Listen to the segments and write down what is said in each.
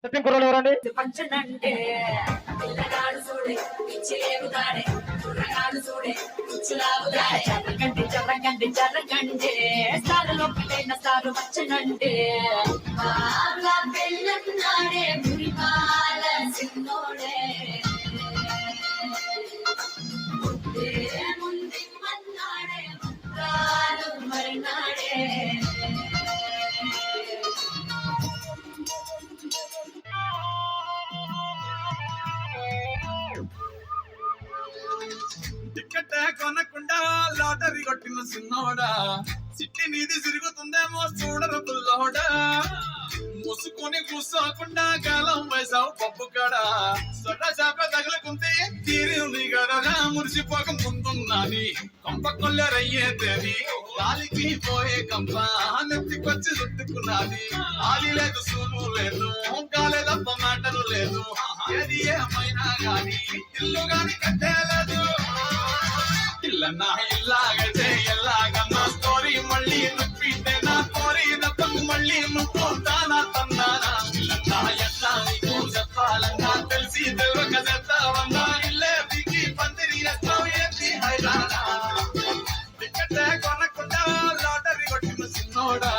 చెప్పిన కుర్రలు ఎవరండి? పంచనంటే పిల్లగాడు చూడే పిచ్చిలేగుతాడే కుర్రగాడు చూడే పిచ్చిలాగుతాడే చర్రగండి చర్రగండి సారులో పిల్లైన సారు వచ్చనంటే బాగా పెళ్ళన్నాడే మురిపాల సిన్నోడే ముందు మన్నాడే ముక్కాలు మరినాడే టికెట్ కొనకుండా లాటరీ కొట్టిన సిన్నోడా సిట్టి నీది తిరుగుతుందేమో చూడరు పుల్లోడా మూసుకొని కూర్చోకుండా కాలం వేసావు పప్పు కాడా సొట్ట చేప తగులుకుంటే తీరింది కదా మురిసిపోక ముందున్నది కంప కొల్లరయ్యే తేది గాలికి పోయే కంప నెత్తికొచ్చి చుట్టుకున్నది ఆలి లేదు సూము లేదు కాలే తప్ప మాటలు లేదు ఏది ఏమైనా గాని ఇల్లు గాని కట్టేలేదు ఇల్లన్నా ఇల్లాగటే ఎల్లాగన్నా స్టోరీ మళ్ళీ రిపీట్ నా స్టోరీ నప్పకు మళ్ళీ ముక్కుంటానా తందానా ఇల్లన్నా ఎట్లా నీకు చెప్పాలన్నా తెలిసి తెలియక చెప్తావన్నా ఇల్లే దిగి పందిరి ఎత్తావు ఏంటి హైరానా టికెట్ కొనకుండా లాటరీ కొట్టిన సిన్నోడా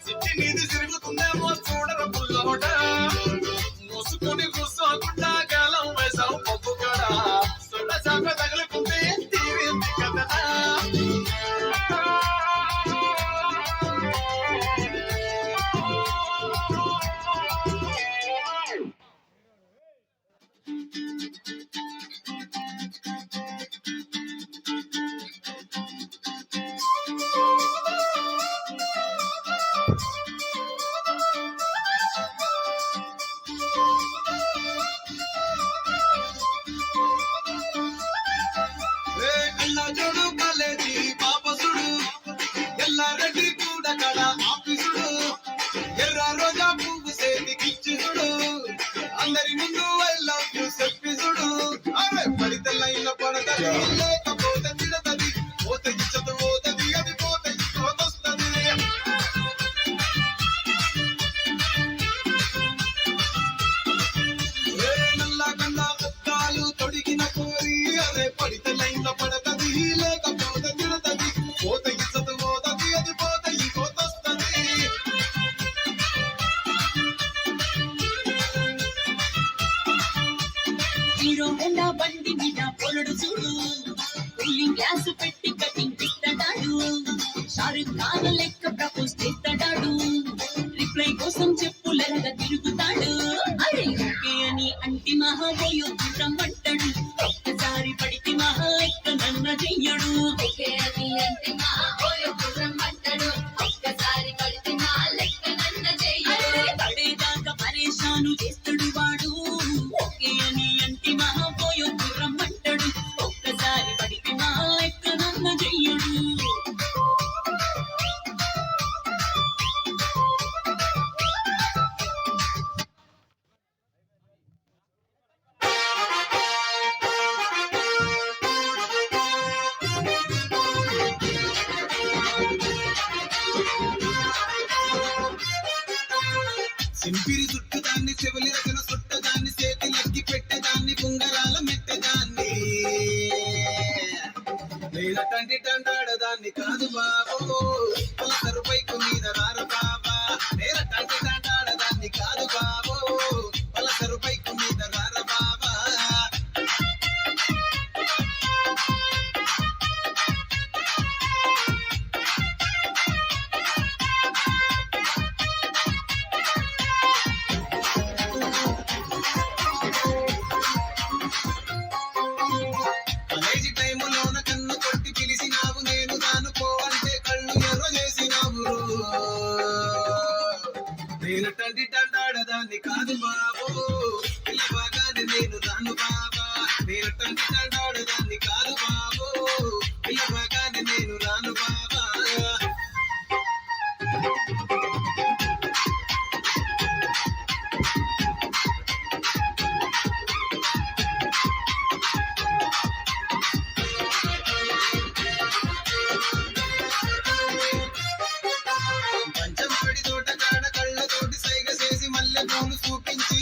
సిట్టి నీది తిరుగుతుందేమో చూడరు పుల్లోడా మూసుకొని కూర్చోకుండా కాలం వేసావు పప్పు కూడా సొట్ట చాప తగులుకుంటే తీరింది కదా చూడు కాలేజీ పాపసుడు ఎల్లారెడ్డి కూడా కడ ఆఫీసుడు ఎర్ర రోజా పువ్వు సేతికిచ్చుడు అందరి ముందు ఐ లవ్ యూ చెప్పిసుడు అరే పడితే లైన్ల పడతది లేకపోతే తిడతది పోతే ఇచ్చదు పోతది అది పోతే వస్తది నల్ల కన్నా ముక్కాలు తొడిగిన కోరి అదే పడితే లైన్ల పడతది లేకపోతే తిడతది పోతే ఇచ్చదు పోతది అది పోతే ఇంకోతొస్తది హీరో హోండా బండి మీద పొరడు చూడు కూలింగ్ గ్లాస్ పెట్టి కటింగ్ ఇస్తాడు షారుఖ్ ఖాన్ లెక్క ప్రపోజ్ చేస్తాడు రిప్లై కోసం చెప్పులరగా తిరుగుతాడు అరే ఓకే అని అంటి మహాబోయో రమ్మంటాడు ఒక్కసారి పడితే మహా ఎక్క నన్న చెయ్యడు ఓకే అని అంటి మహాబోయో రమ్మంటాడు ఒక్కసారి పడితే మా లెక్క నన్న చెయ్యడు పడేదాకా పరేషాను చేస్తాడు వాడు ఓకే అని అంటి మహాబోయో రమ్మంటాడు ఒక్కసారి పడితే మా లెక్క నన్న చెయ్యడు సింపిరి చుట్టదాన్ని చెవులి రచన చుట్టదాన్ని చేతి లక్కి పెట్టేదాన్ని ఉంగరాల మెట్టదాన్ని నేనటంటి తండాడదాన్ని కాదు బాబు పలసరు పైకు మీద రారు బాబా నేనటంటి తండాడదాన్ని కాదు బాబు పలసరు పైకు మీద రారు బాబా కాలేజీ టైములోన కన్ను కొట్టి పిలిచినావు నేను దానుకో అంటే కళ్ళు ఎర్ర చేసినావు నేనటంటి తండాడదాన్ని కాదు బాబు పిల్లబాగానే నేను దాను బాబా నేనటంటి తండాడదాన్ని కాదు బాబు పిల్లబాగానే నేను రాను బాబా పంచమాడి తోట కాడ కళ్ళతోటి సైగ చేసి మల్లె పూలు చూపించి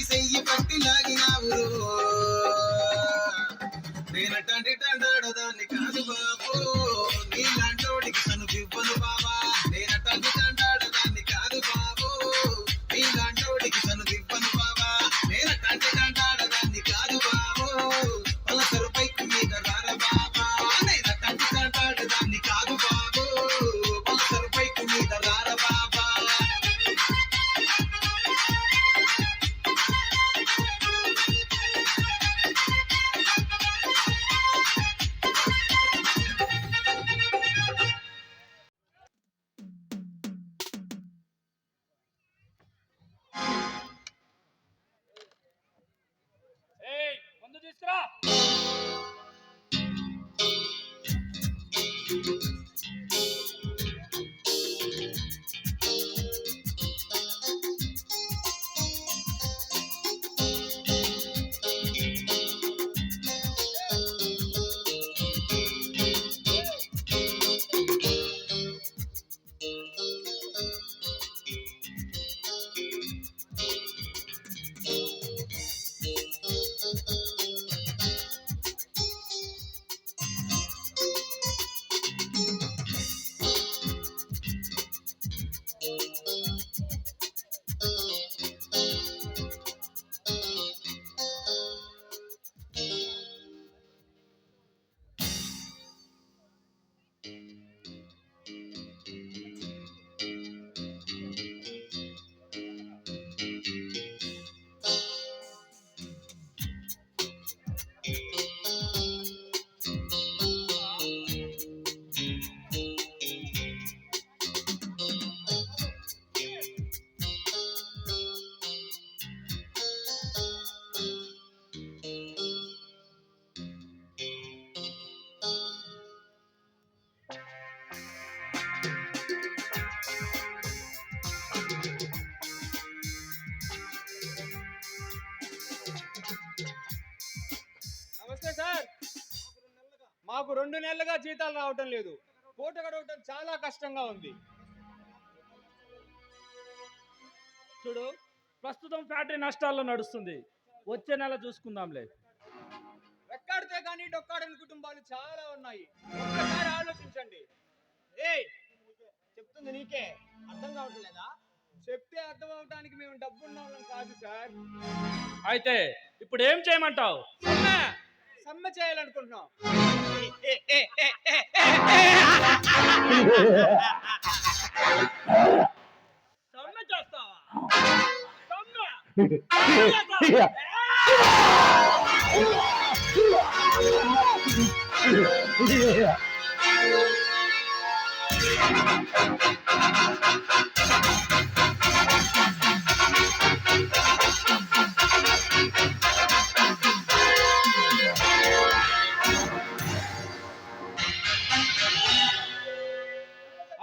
మాకు 2 నెలలుగా జీతాలు రావటం లేదు. పూట గడవటం చాలా కష్టంగా ఉంది. చూడు, ప్రస్తుతం ఫ్యాక్టరీ నష్టాల్లో నడుస్తుంది. వచ్చే నెల చూసుకుందాంలే. రెక్కాడితే కానీ డొక్కాడని కుటుంబాలు చాలా ఉన్నాయి. ఒక్కసారి ఆలోచించండి. ఏయ్, చెప్తుంది నీకే అర్థం కావట్లేదా? చెప్తే అర్థం అవటానికి మేము డబ్బున్న వాళ్ళం కాదు సార్. అయితే ఇప్పుడు ఏం చేయమంటావు? సమ్మె చేయాలనుకుంటున్నాం. సమ్మె చేస్తావా?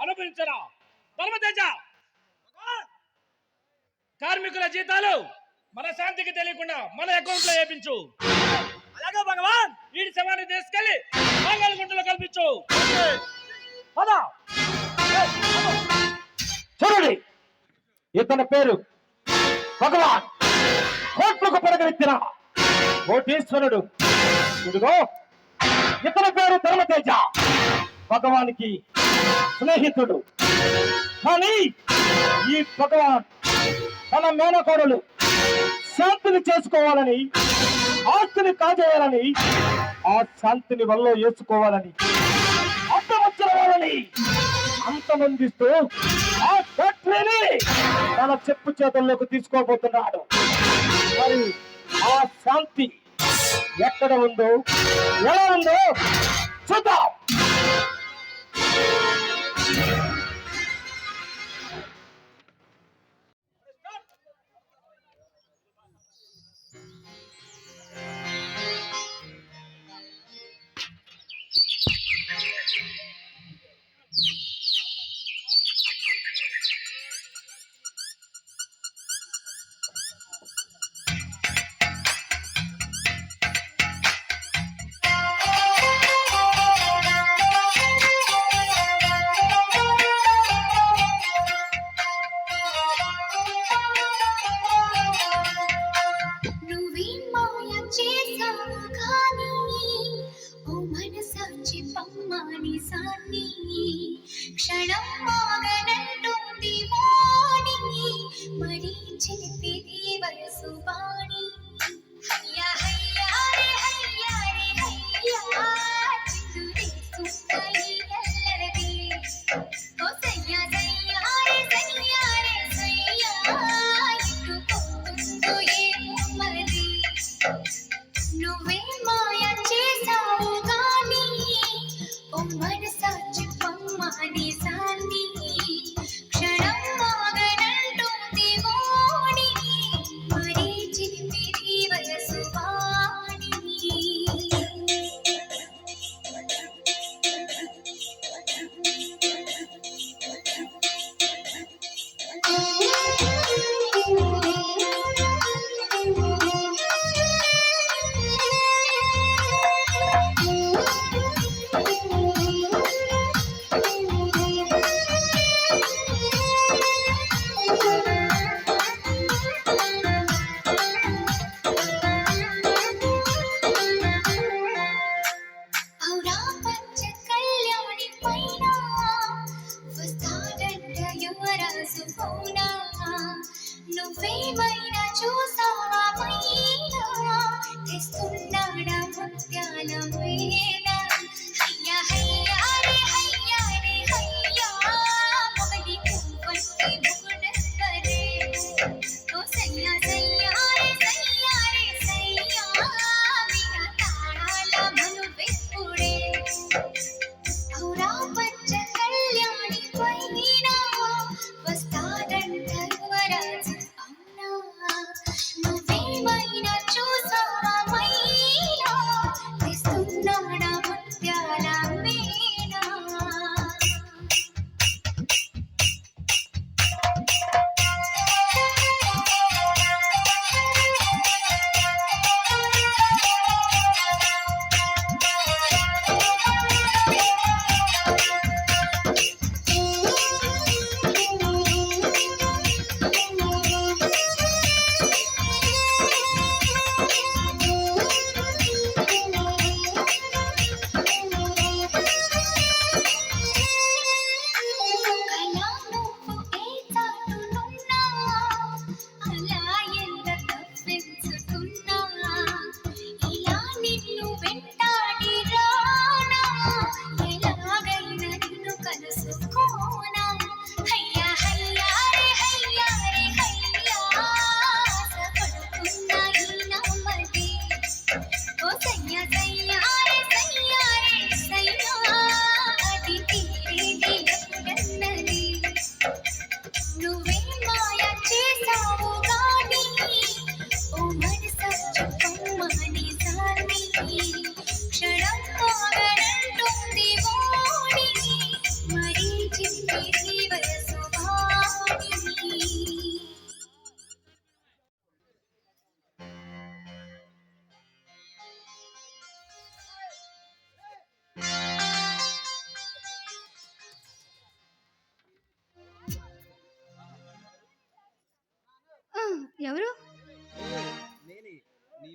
అనుభవించరా ధర్మతేజ. కార్మికుల జీతాలు మన శాంతికి తెలియకుండా మన అకౌంట్ లో వేయించు. అలాగే భగవాన్, వీడి శవాన్ని తీసుకెళ్లి మంగళగుంటలో కల్పించు. చూడండి, ఇతని పేరు భగవాన్, కోట్లకు పడగెత్తిన కోటీశ్వరుడు. ఇదిగో ఇతని పేరు ధర్మతేజ, భగవానికి స్నేహితుడు. కానీ ఈ భగవాన్ తన మేనకోడలు శాంతిని చేసుకోవాలని, ఆస్తిని కాజేయాలని, ఆ శాంతిని వల్ల వేసుకోవాలని, అడ్డవచ్చిన వాళ్ళని అంతమందిస్తూ ఆ ఫ్యాక్టరీని తన చెప్పు చేతుల్లోకి తీసుకోబోతున్నాడు. మరి ఆ శాంతి ఎక్కడ ఉందో, ఎలా ఉందో చూద్దాం.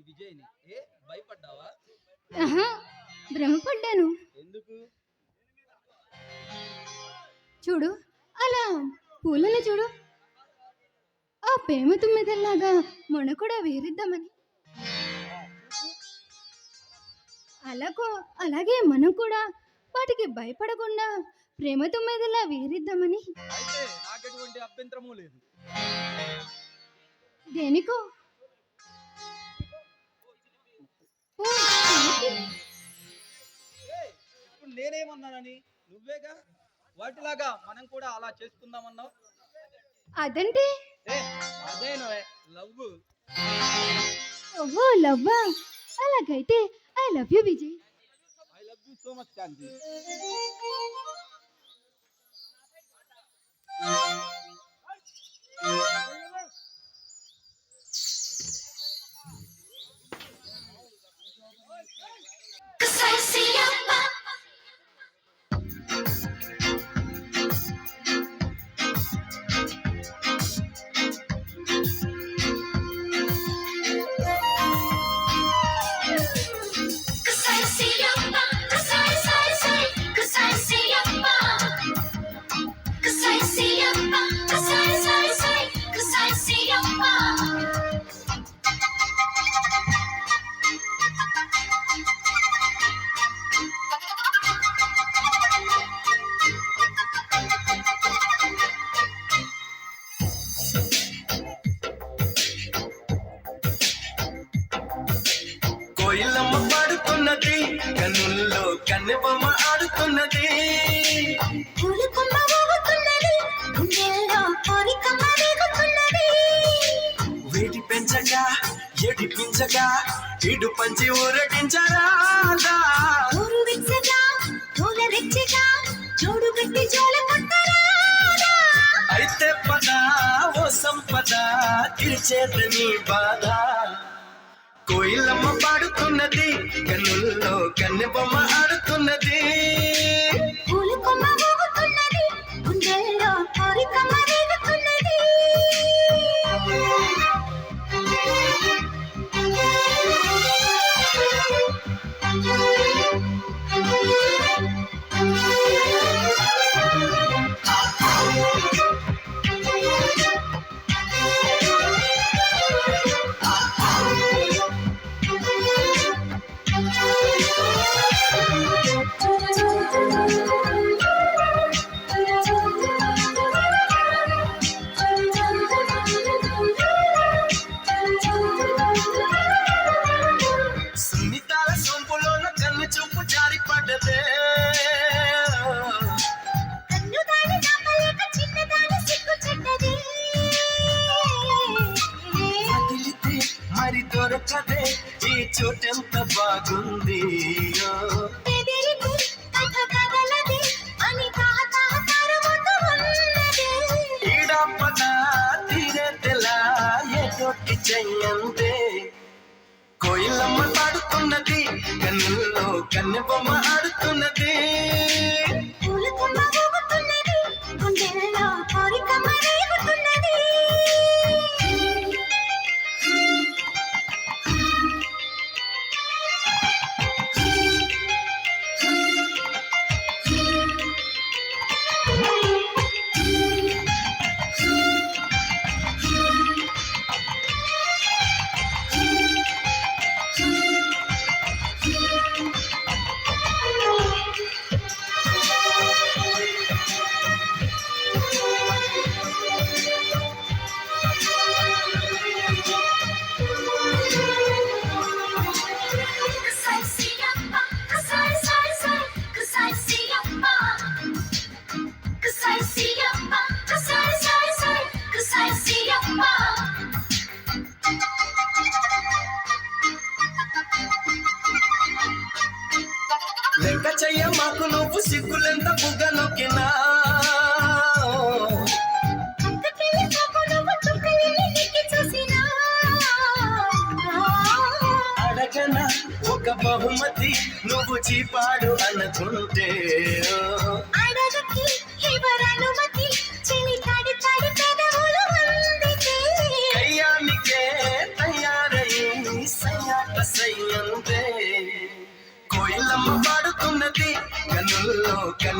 విజయ్ని. ఏ భయపడ్డావా? ఆహా, భ్రమపడ్డాను. ఎందుకు? చూడు, అలా పూలను చూడు. ఆ ప్రేమ తుమ్మెదల్లాగా మొన కూడా వేరిద్దామని. అలాగే మనం కూడా వాటికి భయపడకుండా ప్రేమ తుమ్మెదల్లా వేరిద్దామని. అయితే నాకెటువంటి అభ్యంతరము లేదు. దేనికో ఓ, ఇప్పుడు నేనేమన్నానని? నువ్వేగా వాటిలాగా మనం కూడా అలా చేసుకుందామన్నావు. అదంటే అదేనో లవ్. ఓహో, లవ్వా? అలాగైతే I love you Vijay. I love you so much Shanti. కోయిలమ్మ పాడుతున్నది, కన్నుల్లో కన్నెబొమ్మ ఆడుతున్నది. వేడి పెంచగా ఎడిపించగా ఇడు పంచి ఊరటించరాదా. అయితే పద ఓ సంపద తీర్చేదని బాధ. కోయిలమ్మ పాడుతున్నది, కన్నుల్లో కన్నెబొమ్మ ఆడుతున్నది. సున్నితాల సొంపులోన కన్ను చూపు జారి పడ్డదే. వదిలితే మరి దొరకదే ఈ చోటెంత బాగుంది. ఈడపద తీరేతెలా ఏదోటి చెయ్యందే. కోయిలమ్మ పాడుతున్నది, కన్నుల్లో కన్నెబొమ్మ ఆడుతున్నది. లెక్క చెయ్య మాకు నువ్వు సిగ్గులెంత బుగ్గ నొక్కినా. అడగన ఒక బహుమతి నువ్వు చీపాడు అనుకుంటే. కయ్యానికే తయారై సయ్యా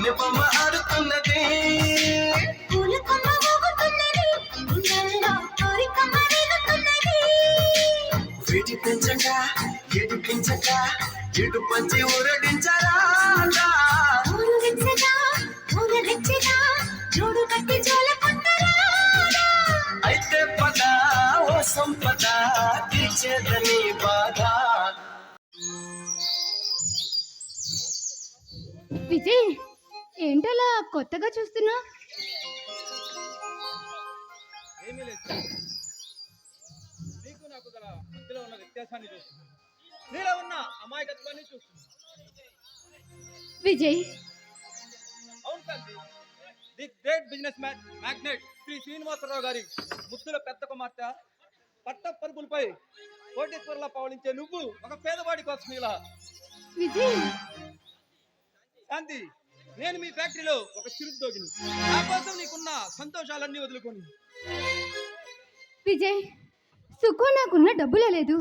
కన్నెపమ్మ ఆడుతున్నది పూల కొమ్మ ఊగుతున్నది, గుండెల్లో కోరికమ్మ రేగుతున్నది. వీటి పెంచక ఎటు పెంచక ఇటు పంచి ఊరడించరా ఊరు వెచ్చగా, ఊరు వెచ్చగా, జోడు కట్టి జోల కొట్టరా. అయితే పద ఓ సంపద తీర్చేదని బాధ. విజయ్, ఏంటలా కొత్తగా చూస్తున్నా? ఏమీ లేదు శాంతి. నీకు నాకు గల మధ్యలో ఉన్న వ్యత్యాసాన్ని చూస్తున్నాను. నీలో ఉన్న అమాయకత్వాన్ని చూస్తున్నాను. విజయ్, అవును Shanti, the great business magnate Shri Srinivasarao గారి ముద్దుల పెద్ద కుమార్తె పట్ట పరుపులపై కోటేశ్వరలా పవళించే నువ్వు ఒక పేదవాడి కోసం ఇలా. విజయ్, శాంతి, నేను మీ ఫ్యాక్టరీలో ఒక చిరుద్యోగిని. నా కోసం నీకున్న సంతోషాలన్నీ వదులుకొని. విజయ్, సుఖం నాకున్న డబ్బులో లేదు,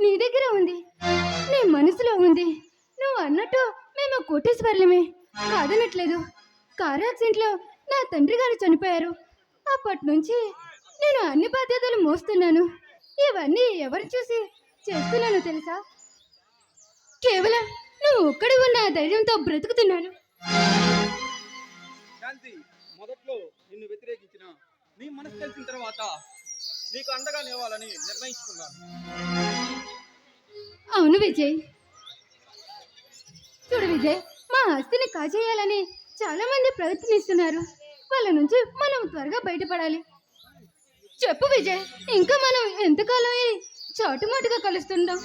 నీ దగ్గర ఉంది, నీ మనసులో ఉంది. నువ్వు అన్నట్టు మేము కోటేశ్వర్లమే, కాదనట్లేదు. కారు యాక్సిడెంట్లో నా తండ్రి గారు చనిపోయారు. అప్పటి నుంచి నేను అన్ని బాధ్యతలు మోస్తున్నాను. ఇవన్నీ ఎవరు చూసి చేస్తున్నాను తెలుసా? కేవలం నువ్వు ఒక్కడి ఉన్న ధైర్యంతో బ్రతుకుతున్నాను. శాంతి, మొదట్లో నిన్ను వ్యతిరేకించిన నీ మనసు తెలిసిన తర్వాత నీకు అండగా నిలవాలని నిర్ణయించుకున్నాను. అవును విజయ్. చూడు విజయ్, మా ఆస్తిని కాజేయాలని చాలా మంది ప్రయత్నిస్తున్నారు. వాళ్ళ నుంచి మనం త్వరగా బయటపడాలి. చెప్పు విజయ్, ఇంకా మనం ఎంతకాలం ఈ చాటుమాటుగా కలుస్తుందాం?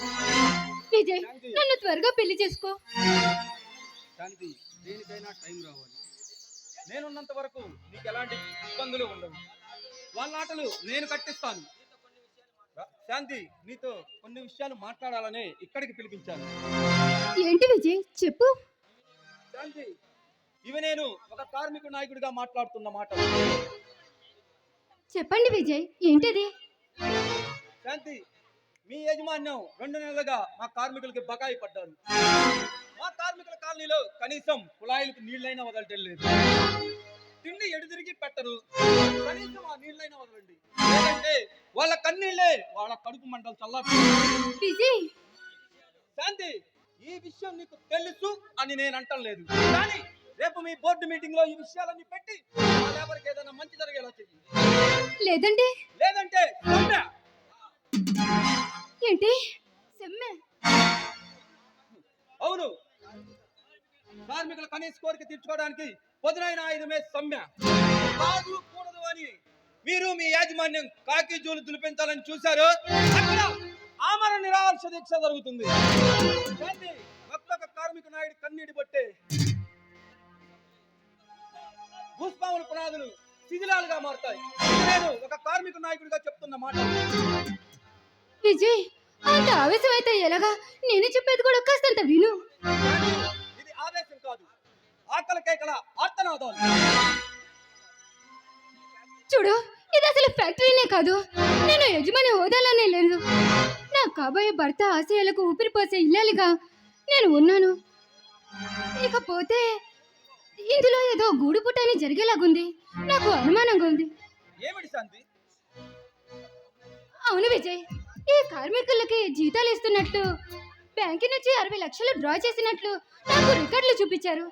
విజయ్, నన్ను త్వరగా పెళ్లి చేసుకో. శాంతి, దేనికైనా టైం రావాలి. నేనున్నంత వరకు నీకు ఎలాంటి ఇబ్బందులు ఉండవు. వాళ్ళ ఆటలు నేను కట్టిస్తాను. శాంతి, నీతో కొన్ని విషయాలు మాట్లాడాలని ఇక్కడికి పిలిపించాను. ఏంటి విజయ్, చెప్పు. శాంతి, ఇవి నేను ఒక కార్మిక నాయకుడిగా మాట్లాడుతున్న మాట. చెప్పండి విజయ్, ఏంటిది? శాంతి, మీ యాజమాన్యం 2 నెలలుగా మా కార్మికులకి బకాయి పడ్డారు. మా కార్మికుల కాలనీలో కనీసం కుళాయిలకు నీళ్ళైనా వదలటం లేదు. తిండి ఎడుదిరిగి పెట్టరు, కనీసం ఆ నీళ్ళైనా వదలండి, లేదంటే వాళ్ళ కన్నీళ్ళే వాళ్ళ కడుపు మంటలు చల్లారు. విజయ్, శాంతి, ఈ విషయం నీకు తెలుసు అని నేను అంటం లేదు, కానీ రేపు మీ బోర్డు మీటింగ్ లో ఈ విషయాలన్నీ పెట్టి మా లేబర్కి ఏదైనా మంచి జరిగేలా చెయ్యి. లేదంటే లేదంటే సమ్మె. ఏంటి సమ్మె? అవును, కార్మికుల కనీస కోరిక తీర్చుకోవడానికి పొదునైన ఆయుధమే సమ్మె. కాదు కూడదు అని మీరు మీ యాజమాన్యం కాకి జూలు దులిపించాలని చూశారు, అక్కడ ఆమరణ నిరాహార దీక్ష జరుగుతుంది. ఒక్కొక్క కార్మిక నాయుడు కన్నీటి బట్టే భూస్వాముల పునాదులు శిథిలాలుగా మారుతాయి. నేను ఒక కార్మిక నాయకుడిగా చెప్తున్న మాట. విజయ్, అంత ఆవేశం అయితే ఎలాగా? నేను చెప్పేది కూడా కాస్తంత విను. ఇది ఆవేశం కాదు, ఆకలి కేకల ఆర్తనాదాలు. చూడు, ఇది అసలు ఫ్యాక్టరీనే కాదు, నేను యజమాని హోదాలోనే లేదు. నా కాబోయే భర్త ఆశయాలకు ఊపిరిపోసే ఇల్లాలిగా నేను ఉన్నాను. ఇకపోతే ఇందులో ఏదో గూడు పుట్టని జరిగేలాగుంది. నాకు అనుమానంగా ఉంది. ఏమిటి శాంతి? అవును విజయ్, ఈ కార్మికులకి జీతాలు ఇస్తున్నట్లు బ్యాంకు నుంచి 60 లక్షలు డ్రా చేసినట్లు నాకు రికార్డులు చూపించారు.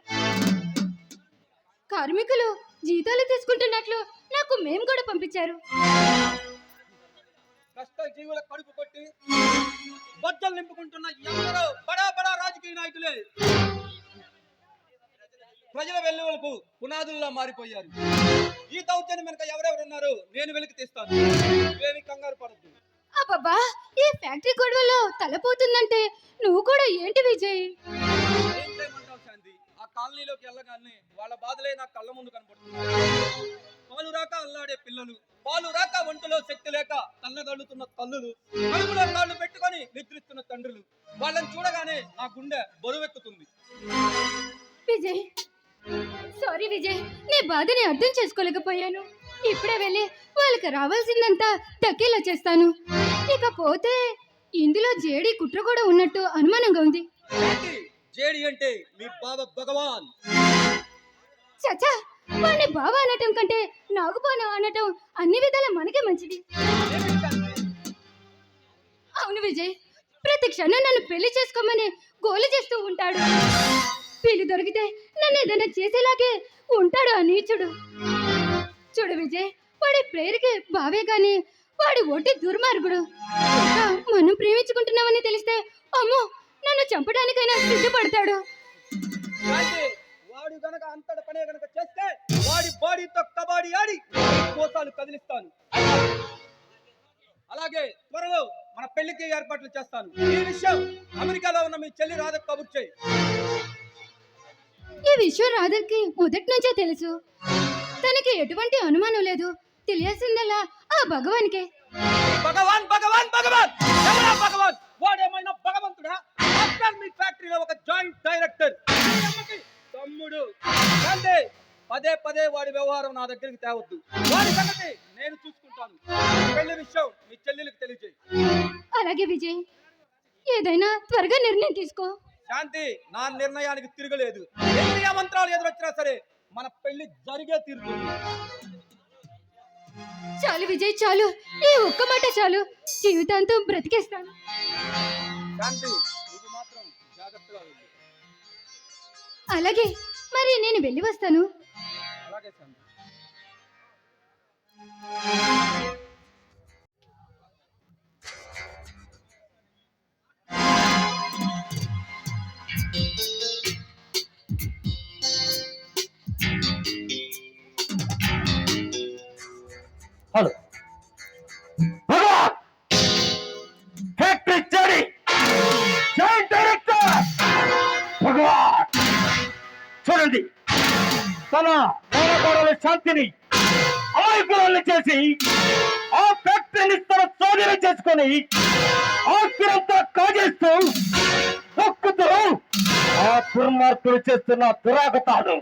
కార్మికులు జీతాలు తీసుకుంటున్నట్లు నాకు మేము కూడా పంపించారు. కష్ట జీవుల కడుపు కొట్టి బద్దలు నింపుకుంటున్న ఎందరో బడా బడా రాజకీయ నాయకులే ప్రజల వెల్లువలకు పునాదుల్లా మారిపోయారు. ఈ దౌత్యాన్ని వెనక ఎవరెవరున్నారు నేను వెలికి తీస్తాను, ఏమి కంగారు పడద్దు. అబ్బబ్బా, ఈ ఫ్యాక్టరీ గొడవలో తలపోతుందంటే నువ్వు కూడా ఏంటి విజయ్? ఏం చేయమంటావు శాంతి? ఆ కాలనీలోకి వెళ్ళగానే వాళ్ళ బాధలే నా కళ్ళ ముందు కనపడుతున్నాయి. పాలు రాక అల్లాడే పిల్లలు, పాలు రాక ఒంటలో శక్తి లేక తల్లదల్లుతున్న తల్లులు, కడుపులో కాళ్ళు పెట్టుకొని నిద్రిస్తున్న తండ్రులు, వాళ్ళని చూడగానే నా గుండె బరువెక్కుతుంది. విజయ్, సారీ విజయ్, నీ బాధని అర్థం చేసుకోలేకపోయాను. ఇప్పుడే వెళ్ళి వాళ్ళకి రావాల్సిందంతా దక్కేలా చేస్తాను. ఇకపోతే ఇందులో జేడి కుట్ర కూడా ఉన్నట్టు అనుమానంగా ఉంది. జేడి అంటే మీ బాబా భగవాన్. చచ్చా, వాడిని బావ అనటం కంటే నాగుపాను అనటం అన్ని విధాల మనకే మంచిది. అవును విజయ్, ప్రతి క్షణం నన్ను పెళ్లి చేసుకోమని గోలు చేస్తూ ఉంటాడు. పెళ్లి దొరికితే నన్ను ఏదైనా చేసేలాగే ఉంటాడు ఆ నీచుడు. చూడు విజయ్, వాడి ప్రేయర్కి బావే గాని వాడి ఒట్టి దుర్మార్గుడు. ఇంకా మనం ప్రేమించుకుంటున్నామని తెలిస్తే అమ్మో నన్ను చంపడానికైనా సిద్ధపడతాడు. శాంతి, వాడు గనక అంతటి పనే గనక చేస్తే వాడి బాడీతో కబాడీ ఆడి కోసాలు కదిలిస్తాను. అలాగే త్వరలో మన పెళ్లికి ఏర్పాట్లు చేస్తాను. ఈ విషయం అమెరికాలో ఉన్న మీ చెల్లి రాధకు కబుర్ చేయి. ఈ విషయం రాధకి మొదటి నుంచే తెలుసు. తనకి ఎటువంటి అనుమానం లేదు. తెలియాల్సిందల్లా ఆ భగవాన్కే. భగవాన్ భగవాన్ భగవాన్ ఎవరా భగవాన్? వాడేమైనా భగవంతుడా? మీ ఫ్యాక్టరీలో ఒక జాయింట్ డైరెక్టర్ తమ్ముడు. అంటే పదే పదే వాడి వ్యవహారం నా దగ్గరికి తేవద్దు. వాడి సంగతి నేను చూసుకుంటాను. పెళ్లి విషయం మీ చెల్లెలకు తెలియజేయి. అలాగే విజయ్, ఏదైనా త్వరగా నిర్ణయం తీసుకో. శాంతి, నా నిర్ణయానికి తిరగలేదు. ఎన్ని మంత్రాలు ఎదురొచ్చినా సరే మన పెళ్లి జరిగే తీరుతుంది. చాలు విజయ్, చాలు. ఈ ఒక్క మాట చాలు. జీవితాంతం బ్రతికేస్తాను. శాంతి, నువ్వు మాత్రం జాగ్రత్తగా వెళ్ళు. అలాగే, మరి నేను వెళ్ళి వస్తాను. అలాగే శాంతి. హలో భగవాన్, ఫ్యాక్టరీ చెడి జాయింట్ డైరెక్టర్ భగవాన్, చూడండి, తన నేలకోడల శాంతిని అమాయకురాల్ని చేసి ఆ ఫ్యాక్టరీని తన స్వాధీనం చేసుకొని ఆస్తిరంతా కాజేస్తూ దొక్కుతూ ఆ దుర్మార్గులు చేస్తున్న దురాగతాలు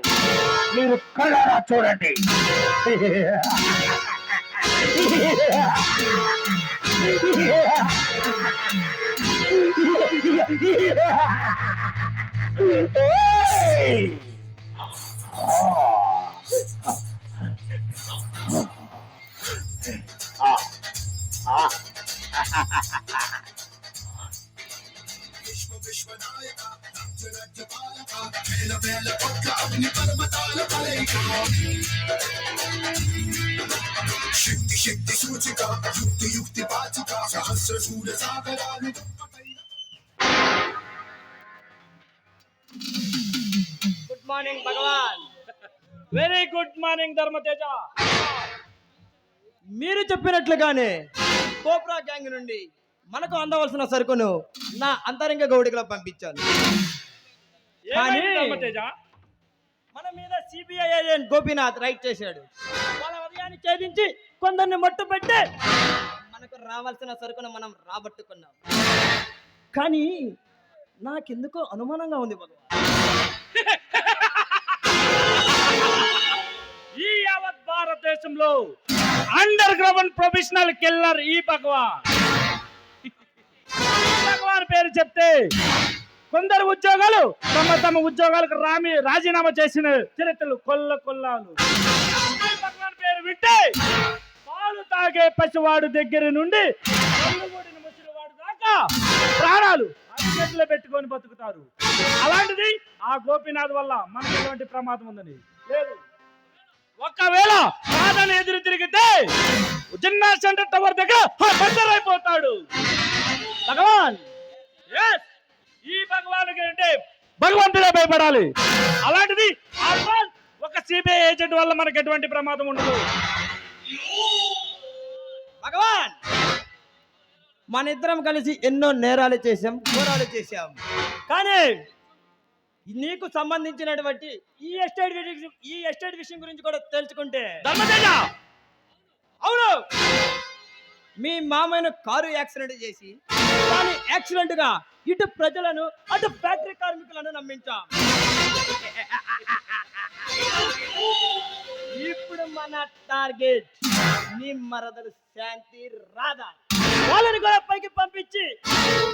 మీరు కళ్ళారా చూడండి. శక్తి సూచిక యుక్తి యుక్తి పాచిక సహస్ర శూల సాగరాలు. Good morning Bhagavan. Very good morning Dharmateja. మీరు చెప్పినట్లుగానే కోబ్రా గ్యాంగ్ నుండి మనకు అందవలసిన సరుకును నా అంతరంగ గౌడికలో పంపించాను. ఏమైంది ధర్మతేజ? మన మీద సిబిఐ ఏజెంట్ గోపీనాథ్ రైడ్ చేశాడు. వాళ్ళ ఉదయాన్ని ఛేదించి కొందరిని మట్టు పెట్టి మనకు రావాల్సిన సరుకును మనం రాబట్టుకున్నాం. కానీ నాకెందుకో అనుమానంగా ఉంది భగవాన్. ఈ యావత్ భారతదేశంలో అండర్ గ్రౌండ్ ప్రొఫెషనల్ కిల్లర్ ఈ భగవాన్. భగవాన్ పేరు చెప్తే కొందరు ఉద్యోగాలు తమ ఉద్యోగాలకు రాజీనామా చేసిన చరిత్రలు కొల్లాలు. భగవాన్ పేరు వింటే పాలు తాగే పసివాడు దగ్గర నుండి ముసలివాడు దాకా ప్రాణాలు చేతిలో పెట్టుకొని బతుకుతారు. అలాంటిది ఆ గోపీనాథ్ వల్ల మనకి ఎటువంటి ప్రమాదం ఉందని లేదు. ఒకవేళ కాదని ఎదురు తిరిగితే జిన్నా సెంటర్ టవర్ దగ్గర బద్దర్ అయిపోతాడు. భగవాన్, ఈ భగవాన్ అంటే భగవంతుడే భయపడాలి. అలాంటిది ఒక సిబిఐ ఏజెంట్ వల్ల మనకి ఎటువంటి ప్రమాదం ఉండదు. భగవాన్, మన ఇద్దరం కలిసి ఎన్నో నేరాలు చేశాం, ఘోరాలు చేశాం. కానీ నీకు సంబంధించినటువంటి ఈ ఎస్టేట్ విషయం గురించి కూడా తెలుసుకుంటే ధర్మతేజ, అవును, మీ మామయ్యను కారు యాక్సిడెంట్ చేసి కానీ యాక్సిడెంట్ గా ఇటు ప్రజలను అటు ఫ్యాక్టరీ కార్మికులను నమ్మించాం. ఇప్పుడు మన టార్గెట్ నీ మరదలు శాంతి రాధ. వాళ్ళని కూడా పైకి పంపించి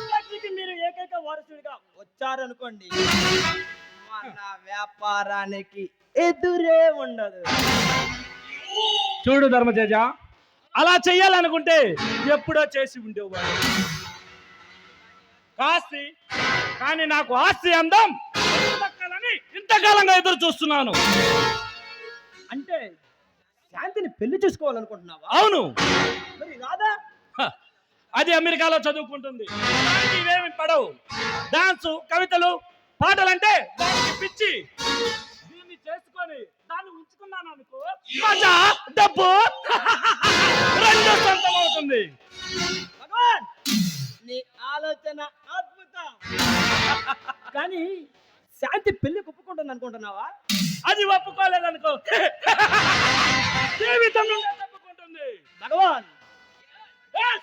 ఫ్యాక్టరీకి మీరు ఏకైక వారసుడిగా వచ్చారనుకోండి, మన వ్యాపారానికి ఎదురే ఉండదు. చూడు ధర్మతేజ, అలా చెయ్యాలనుకుంటే ఎప్పుడో చేసి ఉండేవాడు కాస్తి. కానీ నాకు ఆస్తి అందం దక్కాలని ఇంతకాలంగా ఎదురు చూస్తున్నాను. అంటే శాంతిని పెళ్లి చేసుకోవాలనుకుంటున్నావా? అవును. మరి రాదా? హ, అది అమెరికాలో చదువుకుంటుంది. దానికి ఇవేమి పడవు. డాన్సు, కవితలు, పాటలంటే దానికి పిచ్చి. దీన్ని చేసుకొని దాన్ని ఉంచుకున్నాను అనుకో, మజా, డబ్బు రెండు సొంతం అవుతుంది. భగవాన్, నీ ఆలోచన అద్భుతం. కానీ శాంతి పెళ్లి ఒప్పుకుంటుంది అనుకుంటున్నావా? అది ఒప్పుకోలేదనుకో, జీవితం నుండి తప్పుకుంటుంది. భగవాన్, Yes!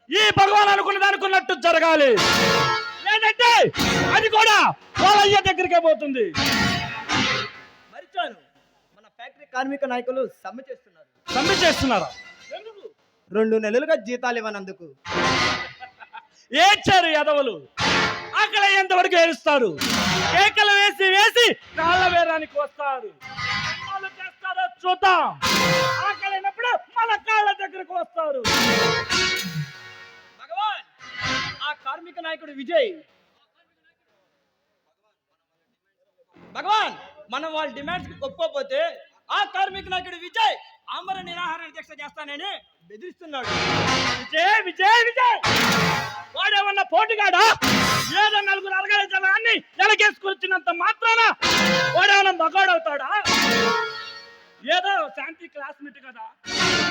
ఈ భగవాన్ అనుకున్నది అనుకున్నట్టు జరగాలి, లేదంటే అది కూడా వాళ్ళ అయ్య దగ్గరికే పోతుంది. మరిచాను, మన ఫ్యాక్టరీ కార్మిక నాయకులు సమ్మె చేస్తున్నారు. సమ్మె చేస్తున్నారా? ఎందుకు? 2 నెలలుగా జీతాలు ఇవ్వనందుకు. ఏడ్చారు ఎదవలు. ఆకలి అయ్యేంత వరకు ఏడుస్తారు. కేకలు వేసి వేసి కాళ్ళ వేరానికి వస్తారు. వాళ్ళు చేస్తారో చూద్దాం. ఆకలి అయినప్పుడు మన కాళ్ళ దగ్గరకు వస్తారు. భగవాన్, ఆ కార్మిక నాయకుడు విజయ్, భగవాన్, మనం వాళ్ళ డిమాండ్స్ ఒప్పుకోకపోతే ఆ కార్మిక నాయకుడు విజయ్ ఆమర నిరాహార దీక్ష చేస్తానని బెదిరిస్తున్నాడు. విజయ్ విజయ్ విజయ్ వాడేమన్నా పోటుగాడా? ఏదో 4 అరగల జనాన్ని ఎలగేసుకొచ్చినంత మాత్రాన వాడేమన్నా మగాడవుతాడా? ఏదో శాంతి క్లాస్మేట్ కదా,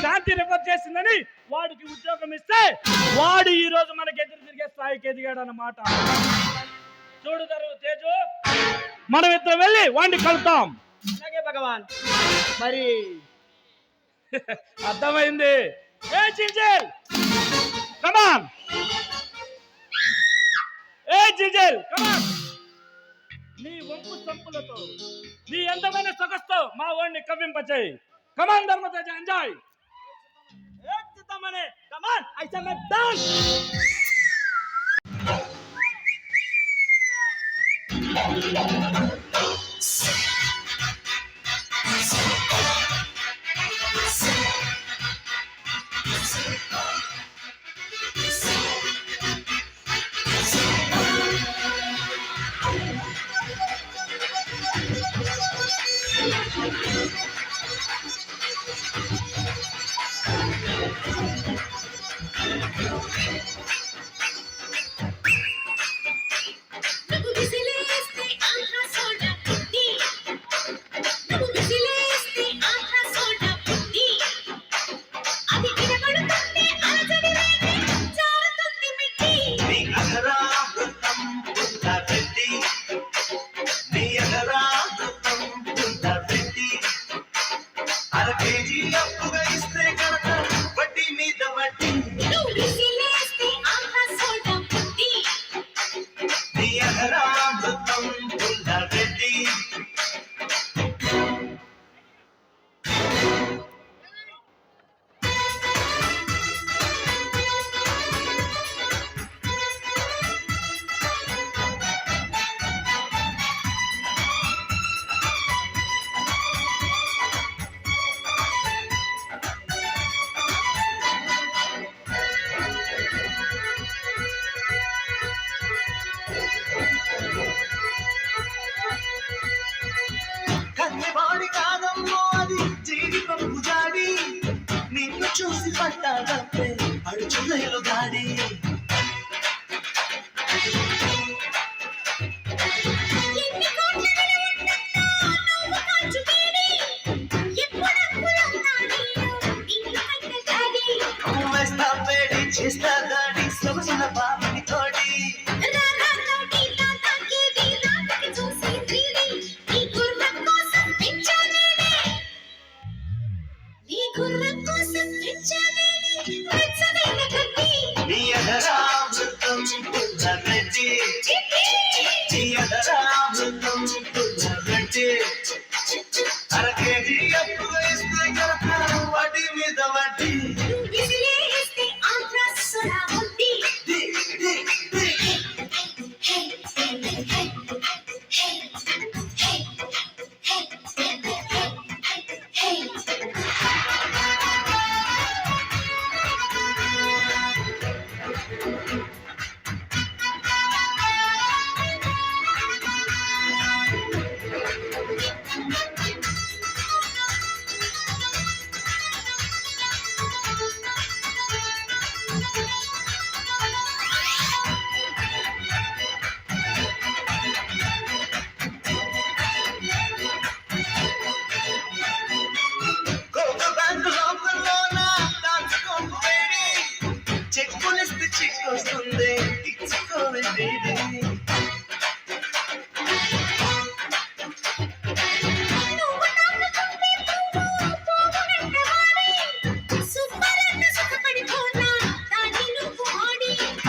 శాంతి రిఫర్ చేసిందని వాడికి ఉద్యోగం ఇస్తే వాడు ఈ రోజు మనకి ఎదురు తిరిగే స్థాయికి ఎదిగాడు అన్నమాట. చూడు తేజు, మనం ఇద్దరు వెళ్ళి వాడిని కలుద్దాం. అలాగే భగవాన్. మరి అర్థమైంది. ఏ జింజల్, కమాన్. ఏ జింజల్, కమాన్. నీ వంపు సంపులతో, నీ అందమైన సొగస్తో మా వాడిని కవ్వింపచేయి. Come on Dharmateja, enjoy. Come on, I some done. నువ్వు విసిలేస్తే ఆంధ్ర సోడా బుద్ధి, నువ్వు విసిలేస్తే ఆంధ్ర సోడా బుద్ధి, అది వినబడుతుంటే అలజడి రేగి జారుతుంది మిట్టి. నీ అధరామృతం పుట్టబెట్టి, నీ అధరామృతం పుట్టబెట్టి, 1 కేజీ అప్పుగా ఇస్తే కనుక వడ్డీ మీద వడ్డీ. నువ్వు విసిలేస్తే ఆంధ్ర సోడా బుద్ధి, నీ అధరామృతం పుట్టబెట్టి. కన్నెవాడి కాదమ్మో అది జీడిపప్పు జాడి, నిన్ను చూసి పట్టాదంటే అడుచులేలు గాడి. ఎన్ని కోట్ల విలువుంటుందో నువ్వు ఖర్చు పెడి, ఎప్పుడప్పుడంతా నీళ్ళు కట్టే డాడీ. వేస్తా వేడి చేస్తా దాడి సొగసుల బాబుని తోడి. రారాతోటి తాతాకేది రాతకి చూసి తీరి, నీ గుర్రం కోసం పెంచానేనే, నీ గుర్రం కోసం పెంచానేనే వెచ్చనైన గడ్డి. నీ అధరామృతం పుట్టబెట్టి, నీ అధరామృతం పుట్టబెట్టి, 1 కేజీ అప్పుగా ఇస్తే కనుక వడ్డీ మీద వడ్డీ. నువ్వు విసిలేస్తే ఆంధ్ర సోడా బుద్ధి. The, the, the. Hey, hey, hey, hey. కోక బ్యాంకు లోపలలోన దాచుకోకు వేడి చెక్కులిస్తే చిక్కొస్తుంది ఇచ్చుకోవే బేబీ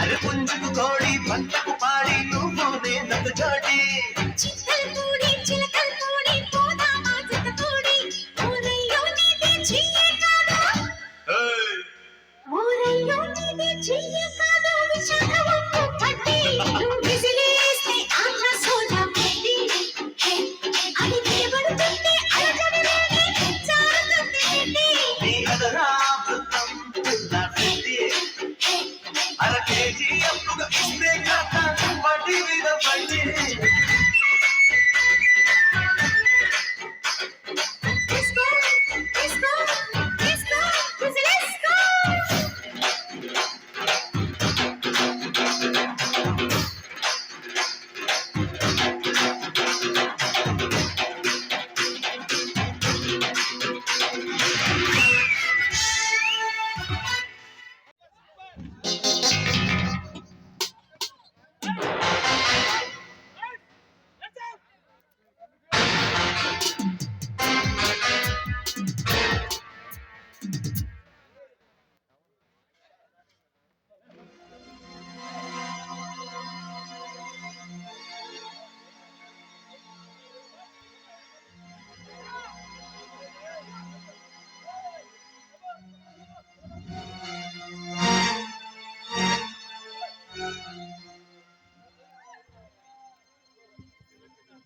అరే పుంజుకు కోడి పంటకు పాడి నువ్వు నేనకు జోడి నీ అదరా వృత్తం నా పెట్టి అర కేజీ అప్పుగా ఇస్తే కాక వడ్డీ మీద వడ్డీ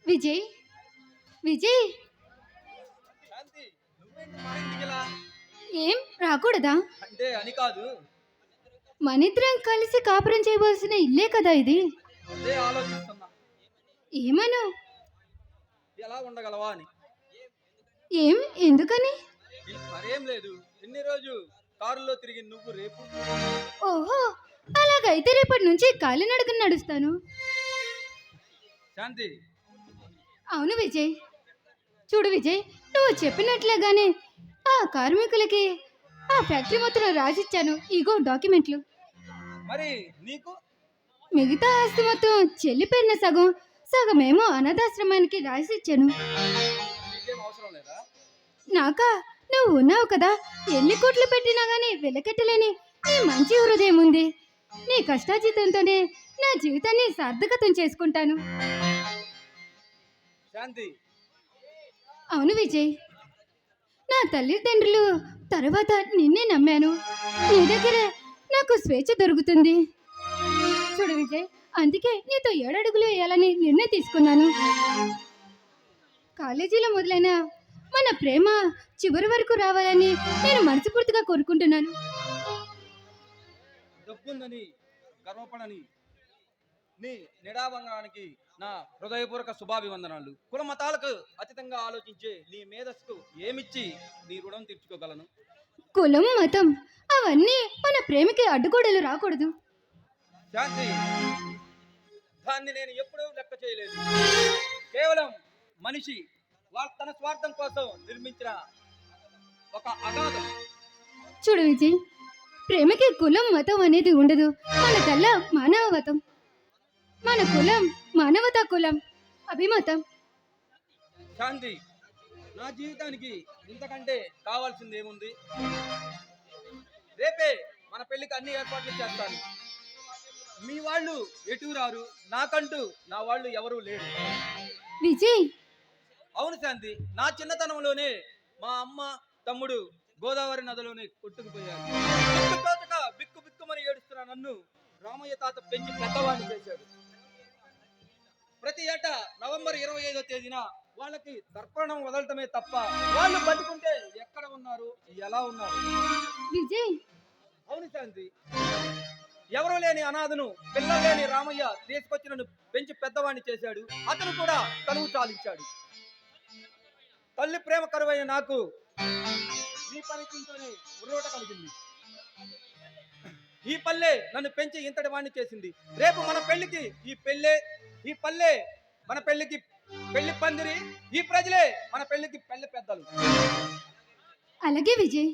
విజయ్ విజయ్ శాంతి, నువ్వేంటి మా ఇంటికి ఇలా? ఏం రాకూడదా? అంటే అని కాదు, మనిద్దరం కలిసి కాపురం చేయవలసిన ఇల్లే కదా ఇది. అదే ఆలోచిస్తున్నా, ఏమను? ఎలా ఉండగలవా అని. ఏం ఎందుకని? మరేం లేదు, ఎన్ని రోజు కారులో తిరిగి నువ్వు రేపు. ఓహో, అలాగైతే రేపటి నుంచి కాలినడకన నడుస్తాను. శాంతి, అవును విజయ్. చూడు విజయ్, నువ్వు చెప్పినట్లుగానే ఆ కార్మికులకి ఆ ఫ్యాక్టరీ మొత్తం రాసిచ్చాను. ఇగో డాక్యుమెంట్లు. మరి నీకు? మిగతా ఆస్తి మొత్తం చెల్లి పేరున సగం, సగమేమో అనాథాశ్రమానికి రాసిచ్చాను. నీకేం అవసరం లేదా? నాకా? నువ్వు ఉన్నావు కదా, ఎన్ని కోట్లు పెట్టినా గానీ వెలకట్టలేని నీ మంచి హృదయం ఉంది. నీ కష్టాజీతంతోనే నా జీవితాన్ని సార్థకతం చేసుకుంటాను. శాంతి, అవును విజయ్, నా తల్లిదండ్రులు తర్వాత నిన్నే నమ్మాను. నీ దగ్గర నాకు స్వేచ్ఛ దొరుకుతుంది. చూడు విజయ్, అందుకే నీతో 7 అడుగులు వేయాలని నిర్ణయం తీసుకున్నాను. కాలేజీలో మొదలైన మన ప్రేమ చివరి వరకు రావాలని నేను మనస్ఫూర్తిగా కోరుకుంటున్నాను. డబ్బుందని గర్వపడని నీ నిడాభంగానికి నా హృదయపూర్వక శుభాభివందనాలు. కుల మతాలకు అతీతంగా ఆలోచించే నీ మేధస్సుకు ఏమిచ్చి నీ రుణం తీర్చుకోగలను? కులం మతం అవన్నీ మన ప్రేమకి అడ్డుగోడలు రాకూడదు. శాంతి, దాన్ని నేను ఎప్పుడూ లెక్క చేయలేదు. కేవలం మనిషి తన స్వార్థం కోసం నిర్మించిన ఒక అగాధం. చూడు విజయ్, ప్రేమకి కులం మతం అనేది ఉండదు. మన కల్లా మానవవతం. మన కులం మానవతా కులం, అభిమతం. శాంతి, నా జీవితానికి ఇంతకంటే కావాల్సింది ఏముంది? రేపే మన పెళ్లికి అన్ని ఏర్పాట్లు చేస్తాను. మీ వాళ్ళు ఎటు రారు, నాకంటూ నా వాళ్ళు ఎవరూ లేరు. విజయ్, అవును శాంతి, నా చిన్నతనంలోనే మా అమ్మ తమ్ముడు గోదావరి నదిలోనే కొట్టుకుపోయారు. బిక్కుతోచక బిక్కు బిక్కుమని ఏడుస్తున్న నన్ను రామయ్య తాత పెంచి పెద్దవాడిని చేశాడు. ప్రతి ఏటా నవంబర్ 25వ తేదీన వాళ్ళకి తర్పణం వదలటమే తప్ప వాళ్ళు బతుకుంటే ఎక్కడ ఉన్నారు, ఎలా ఉన్నారు? విజయ్, అవును శాంతి, ఎవరూ లేని అనాథను పిల్లలు లేని రామయ్య తీసుకొచ్చి నన్ను పెంచి పెద్దవాడిని చేశాడు. అతను కూడా తనువు చాలించాడు. తల్లి ప్రేమ కరువైన నాకు ఈ పరిచయంతోనే ఉర్రోట కలిగింది. ఈ పల్లె నన్ను పెంచి ఇంతటి వాడిని చేసింది. రేపు మన పెళ్లికి ఈ పల్లె మన పెళ్లికి పెళ్లి పందిరి, ఈ ప్రజలే మన పెళ్లికి పెళ్లి పెద్దలు. అలాగే విజయ్.